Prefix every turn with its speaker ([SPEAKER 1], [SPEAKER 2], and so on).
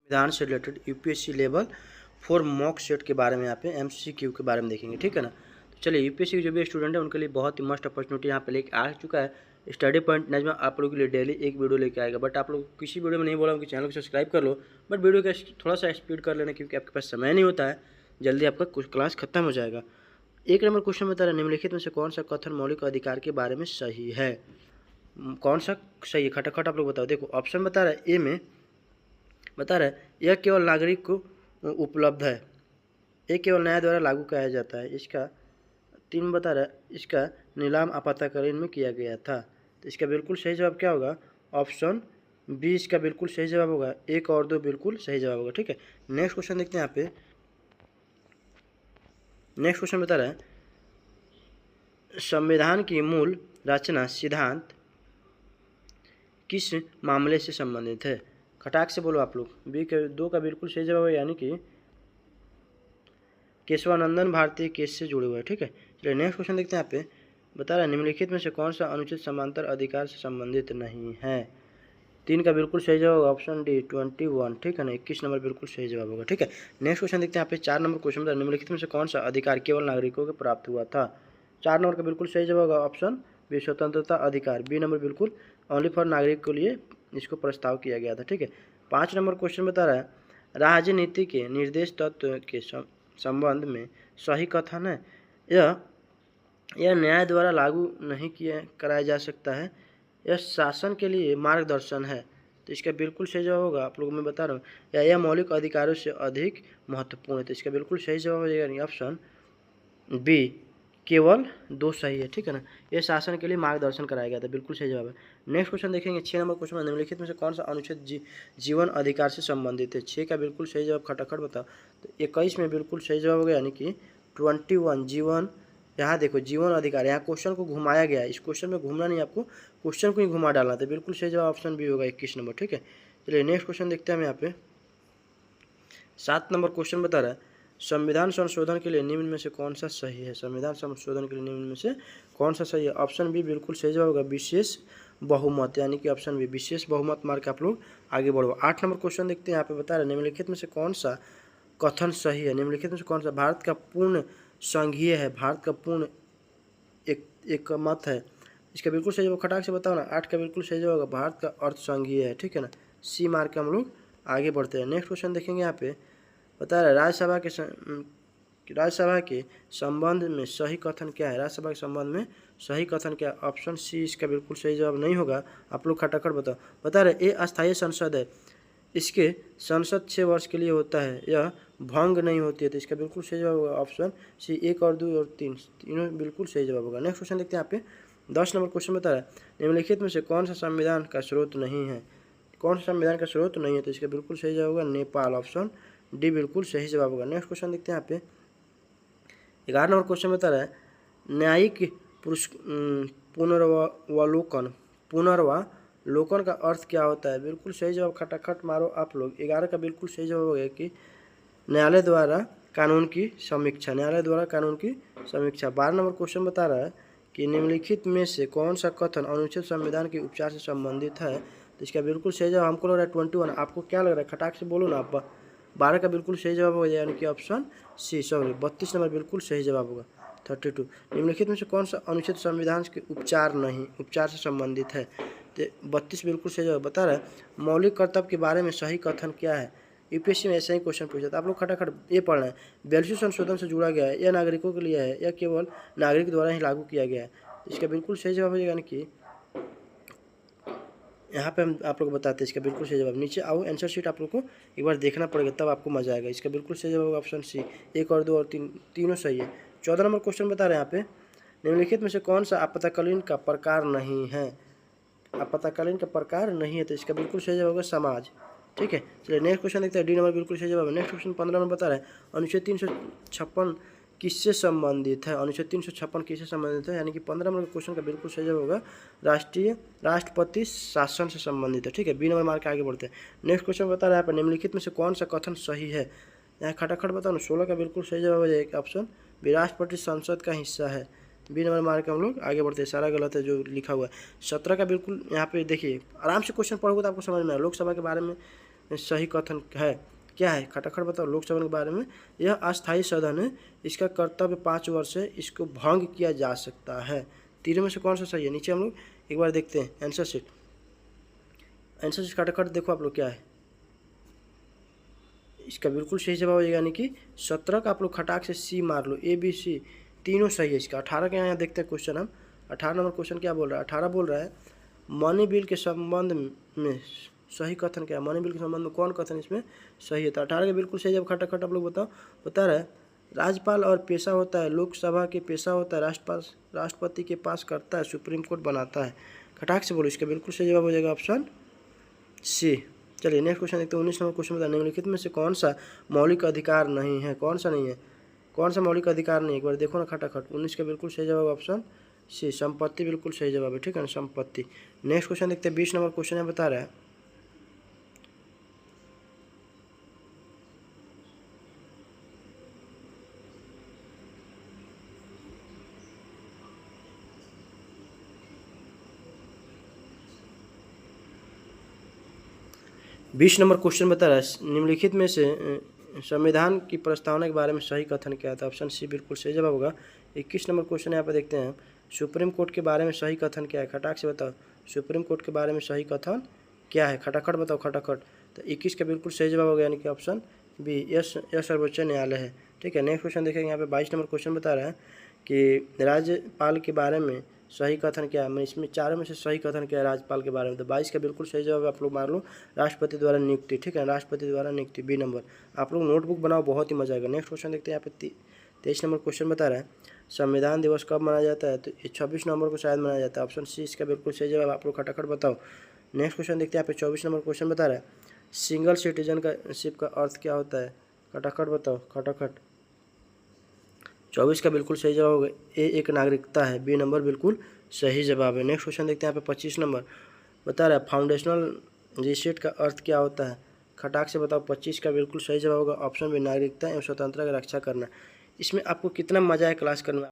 [SPEAKER 1] संविधान से related UPSC level 4 mock set के बारे में यहाँ पे एमसीक्यू के बारे में देखेंगे, ठीक है ना। तो चलिए, यूपीएससी के जो भी स्टूडेंट है उनके लिए बहुत ही मस्ट अपॉर्चुनिटी यहाँ पे लेके आ चुका है। स्टडी पॉइंट नजमा आप लोगों के लिए डेली एक वीडियो लेके आएगा, बट आप लोग किसी वीडियो में नहीं बोला कि चैनल को सब्सक्राइब कर लो, बट वीडियो का थोड़ा सा स्पीड कर लेना क्योंकि आपके पास समय नहीं होता है, जल्दी आपका कुछ क्लास खत्म हो जाएगा। 1 नंबर क्वेश्चन बता रहा है, निम्नलिखित में से कौन सा कथन मौलिक अधिकार के बारे में सही है। कौन सा सही है, खटाखट आप लोग बताओ। देखो ऑप्शन बता रहा है, ए में बता रहा है यह केवल नागरिक को उपलब्ध है, ये केवल न्याय द्वारा लागू किया जाता है। इसका 3 बता रहा है इसका नीलाम आपातकालीन में किया गया था। तो इसका बिल्कुल सही जवाब क्या होगा, ऑप्शन बी इसका बिल्कुल सही जवाब होगा। 1 और 2 बिल्कुल सही जवाब होगा, ठीक है। नेक्स्ट क्वेश्चन देखते हैं यहाँ पे। नेक्स्ट क्वेश्चन बता रहा है संविधान की मूल रचना सिद्धांत किस मामले से संबंधित है। खटाक से बोलो आप लोग। बी के 2 का बिल्कुल सही जवाब है, यानी कि केशवानंदन भारतीय केस से जुड़े हुए हैं, ठीक है। चलिए नेक्स्ट क्वेश्चन देखते हैं यहाँ पे। बता रहा है निम्नलिखित में से कौन सा अनुचित समांतर अधिकार से संबंधित नहीं है। 3 का बिल्कुल सही जवाब होगा ऑप्शन डी 21, ठीक है ना। 21 नंबर बिल्कुल सही जवाब होगा, ठीक है। नेक्स्ट क्वेश्चन देखते हैं यहाँ पे। 4 नंबर क्वेश्चन बता रहा है निम्नलिखित में से कौन सा अधिकार केवल नागरिकों को प्राप्त हुआ था। 4 नंबर का बिल्कुल सही जवाब होगा ऑप्शन बी स्वतंत्रता अधिकार। बी नंबर बिल्कुल ओनली फॉर नागरिक के लिए इसको प्रस्ताव किया गया था, ठीक है। 5 नंबर क्वेश्चन बता रहा है राजनीति के निर्देश तत्व के संबंध में सही कथन है। यह न्याय द्वारा लागू नहीं कराया जा सकता है, यह शासन के लिए मार्गदर्शन है। तो इसका बिल्कुल सही जवाब होगा, आप लोगों में बता रहा हूँ, यह मौलिक अधिकारों से अधिक महत्वपूर्ण है। तो इसका बिल्कुल सही जवाब हो जाएगा ऑप्शन बी केवल 2 सही है, ठीक है ना। यह शासन के लिए मार्गदर्शन कराया गया था, बिल्कुल सही जवाब है। नेक्स्ट क्वेश्चन देखेंगे। 6 नंबर क्वेश्चन में निम्नलिखित में से कौन सा अनुच्छेद जीवन अधिकार से संबंधित है। 6 का बिल्कुल सही जवाब खटाखट बताओ। तो 21 में बिल्कुल सही जवाब हो गया, यानी कि 21 जीवन। यहाँ देखो जीवन अधिकार, यहाँ क्वेश्चन को घुमाया गया है, इस क्वेश्चन में घूमना नहीं, आपको क्वेश्चन को ही घुमा डालना था। बिल्कुल सही जवाब ऑप्शन बी होगा 21 नंबर, ठीक है। चलिए नेक्स्ट क्वेश्चन देखते हैं हम यहाँ पे। 7 नंबर क्वेश्चन बता रहा है संविधान संशोधन के लिए निम्न में से कौन सा सही है। संविधान संशोधन के लिए निम्न में से कौन सा सही है। ऑप्शन बी बिल्कुल सही जवाब होगा विशेष बहुमत, यानी कि ऑप्शन बी विशेष बहुमत मार के आप लोग आगे बढ़ो। 8 नंबर क्वेश्चन देखते हैं। यहाँ पे बता रहे निम्नलिखित में से कौन सा कथन सही है। निम्नलिखित में से कौन सा भारत का पूर्ण संघीय है, भारत का पूर्ण एक मत है। इसका बिल्कुल सही जवाब खटाक से बताओ ना। 8 का बिल्कुल सही जवाब होगा भारत का अर्थ संघीय है, ठीक है ना। सी मार के हम लोग आगे बढ़ते हैं। नेक्स्ट क्वेश्चन देखेंगे। यहाँ पे बता रहा है राज्यसभा के संबंध में सही कथन क्या है। राज्यसभा के संबंध में सही कथन क्या है। ऑप्शन सी इसका बिल्कुल सही जवाब नहीं होगा, आप लोग खटाखट बताओ। बता रहे ये अस्थायी संसद है, इसके संसद 6 वर्ष के लिए होता है, यह भंग नहीं होती है। तो इसका बिल्कुल सही जवाब होगा ऑप्शन सी 1 और 2 और 3 तीनों बिल्कुल सही जवाब होगा। नेक्स्ट क्वेश्चन देखते हैं। यहाँ पे 10 नंबर क्वेश्चन बता रहा है निम्नलिखित में से कौन सा संविधान का स्रोत नहीं है। कौन सा संविधान का स्रोत नहीं है। तो इसका बिल्कुल सही जवाब होगा नेपाल, ऑप्शन डी बिल्कुल सही जवाब होगा। नेक्स्ट क्वेश्चन देखते हैं। यहाँ पे 11 नंबर क्वेश्चन बता रहा है न्यायिक पुनर्वालोकन का अर्थ क्या होता है। बिल्कुल सही जवाब खटाखट मारो आप लोग। 11 का बिल्कुल सही जवाब हो गया कि न्यायालय द्वारा कानून की समीक्षा, न्यायालय द्वारा कानून की समीक्षा। 12 नंबर क्वेश्चन बता रहा है कि निम्नलिखित में से कौन सा कथन अनुच्छेद संविधान के उपचार से संबंधित है। तो इसका बिल्कुल सही जवाब हमको लग रहा है 21। आपको क्या लग रहा है, खटाक से बोलो ना आप। 12 का बिल्कुल सही जवाब हो जाएगा, यानी कि ऑप्शन सी 32 नंबर बिल्कुल सही जवाब होगा 32। निम्नलिखित में से कौन सा अनुच्छेद संविधान के उपचार से संबंधित है। तो 32 बिल्कुल सही जवाब बता रहा है मौलिक कर्तव्य के बारे में सही कथन क्या है। यूपीएससी में ऐसा ही क्वेश्चन पूछा था, आप लोग खटाखट ये पढ़ रहे हैं 42 संशोधन से जुड़ा गया है, यह नागरिकों के लिए है, यह केवल नागरिक द्वारा ही लागू किया गया है। इसका बिल्कुल सही जवाब हो जाएगा, यानी कि यहाँ पे हम आप लोग बताते हैं इसका बिल्कुल सही जवाब। नीचे आओ, आंसर शीट आप लोग को एक बार देखना पड़ेगा, तब आपको मजा आएगा। इसका बिल्कुल सही जवाब होगा ऑप्शन सी 1 और 2 और 3 तीनों सही है। 14 नंबर क्वेश्चन बता रहे हैं यहाँ पे निम्नलिखित में से कौन सा आपातकालीन का प्रकार नहीं है। आपातकालीन का प्रकार नहीं है, तो इसका बिल्कुल सही जवाब होगा समाज, ठीक है। चलिए नेक्स्ट क्वेश्चन देखते हैं। डी नंबर बिल्कुल सही जवाब है। नेक्स्ट क्वेश्चन 15 में बता रहे हैं अनुच्छेद 356 किससे संबंधित है। अनुच्छेद 356 किससे संबंधित है, यानी कि 15 नंबर क्वेश्चन का बिल्कुल सही जवाब होगा राष्ट्रपति शासन से संबंधित है, ठीक है। बी नंबर मार के आगे बढ़ते हैं। नेक्स्ट क्वेश्चन बता रहा है निम्नलिखित में से कौन सा कथन सही है। यहाँ खटाखट बताओ ना। 16 का बिल्कुल सही जवाब हो जाएगा ऑप्शन बी राष्ट्रपति संसद का हिस्सा है। बी नंबर मार के हम लोग आगे बढ़ते हैं, सारा गलत है जो लिखा हुआ है। 17 का बिल्कुल यहाँ पे देखिए आराम से क्वेश्चन पढ़ोगे तो आपको समझ में आए। लोकसभा के बारे में सही कथन है। क्या है? खटाखट बताओ। लोक सभा के बारे में, यह अस्थायी सदन है, इसका कर्तव्य 5 वर्ष है, इसको भंग किया जा सकता है। तीनों में से कौन सा सही है? नीचे हम लोग एक बार देखते हैं आंसर शीट। आंसर शीट खटाखट देखो आप लोग क्या है, इसका बिल्कुल सही जवाब हो जाएगा, यानी कि 17 का आप लोग खटाक से सी मार लो, ए बी सी तीनों सही है इसका। 18 के यहाँ देखते हैं क्वेश्चन हम। 18 नंबर क्वेश्चन क्या बोल रहा है? 18 बोल रहा है मनी बिल के संबंध में सही कथन क्या है? मनी बिल के संबंध में कौन कथन इसमें सही है? तो 18 के बिल्कुल सही जब खटाखट आप लोग बताओ। बता रहा है राज्यपाल और पेशा होता है, लोकसभा के पेशा होता है, राष्ट्रपति के पास करता है, सुप्रीम कोर्ट बनाता है। खटाक से बोलो, इसका बिल्कुल सही जवाब हो जाएगा ऑप्शन सी। चलिए नेक्स्ट क्वेश्चन देखते हैं। 19 नंबर क्वेश्चन बता, निम्नलिखित में से कौन सा मौलिक अधिकार नहीं है? कौन सा नहीं है? कौन सा मौलिक अधिकार नहीं है? एक बार देखो ना खटाखट। 19 का बिल्कुल सही जवाब ऑप्शन सी, संपत्ति बिल्कुल सही जवाब है, ठीक है ना, संपत्ति। नेक्स्ट क्वेश्चन देखते हैं। 20 नंबर क्वेश्चन है, बता रहा है 20 नंबर क्वेश्चन बता रहा है निम्नलिखित में से संविधान की प्रस्तावना के बारे में सही कथन क्या था? ऑप्शन सी बिल्कुल सही जवाब होगा। 21 नंबर क्वेश्चन यहाँ पर देखते हैं, सुप्रीम कोर्ट के बारे में सही कथन क्या है? खटाक से बताओ, सुप्रीम कोर्ट के बारे में सही कथन क्या है? खटाखट बताओ, खटाखट। तो 21 का बिल्कुल सही जवाब होगा, यानी कि ऑप्शन बी, यह सर्वोच्च न्यायालय है, ठीक है। नेक्स्ट क्वेश्चन देखेंगे। यहाँ पे 22 नंबर क्वेश्चन बता रहा है कि राज्यपाल के बारे में सही कथन क्या है? मैं इसमें चारों में से सही कथन क्या है राज्यपाल के बारे में? तो 22 का बिल्कुल सही जवाब आप लोग मान लो, राष्ट्रपति द्वारा नियुक्ति, ठीक है, राष्ट्रपति द्वारा नियुक्ति, बी नंबर। आप लोग नोटबुक बनाओ, बहुत ही मजा आएगा। नेक्स्ट क्वेश्चन देखते हैं। यहाँ पे 23 नंबर क्वेश्चन बता रहा है संविधान दिवस कब मनाया जाता है? तो 26 नवंबर को शायद मनाया जाता है, ऑप्शन सी इसका बिल्कुल सही जवाब। आप लोग खटाखट बताओ। नेक्स्ट क्वेश्चन देखते हैं। यहाँ पे 24 नंबर क्वेश्चन बता रहा है सिंगल सिटीजन का शिप का अर्थ क्या होता है? खटाखट बताओ, खटाखट। 24 का बिल्कुल सही जवाब होगा, ए एक नागरिकता है, बी नंबर बिल्कुल सही जवाब है। नेक्स्ट क्वेश्चन देखते हैं। यहाँ पे 25 नंबर बता रहा है फाउंडेशनल रिसेट का अर्थ क्या होता है? खटाक से बताओ। 25 का बिल्कुल सही जवाब होगा, ऑप्शन बी नागरिकता एवं स्वतंत्रता की रक्षा करना। इसमें आपको कितना मजा है क्लास करने में।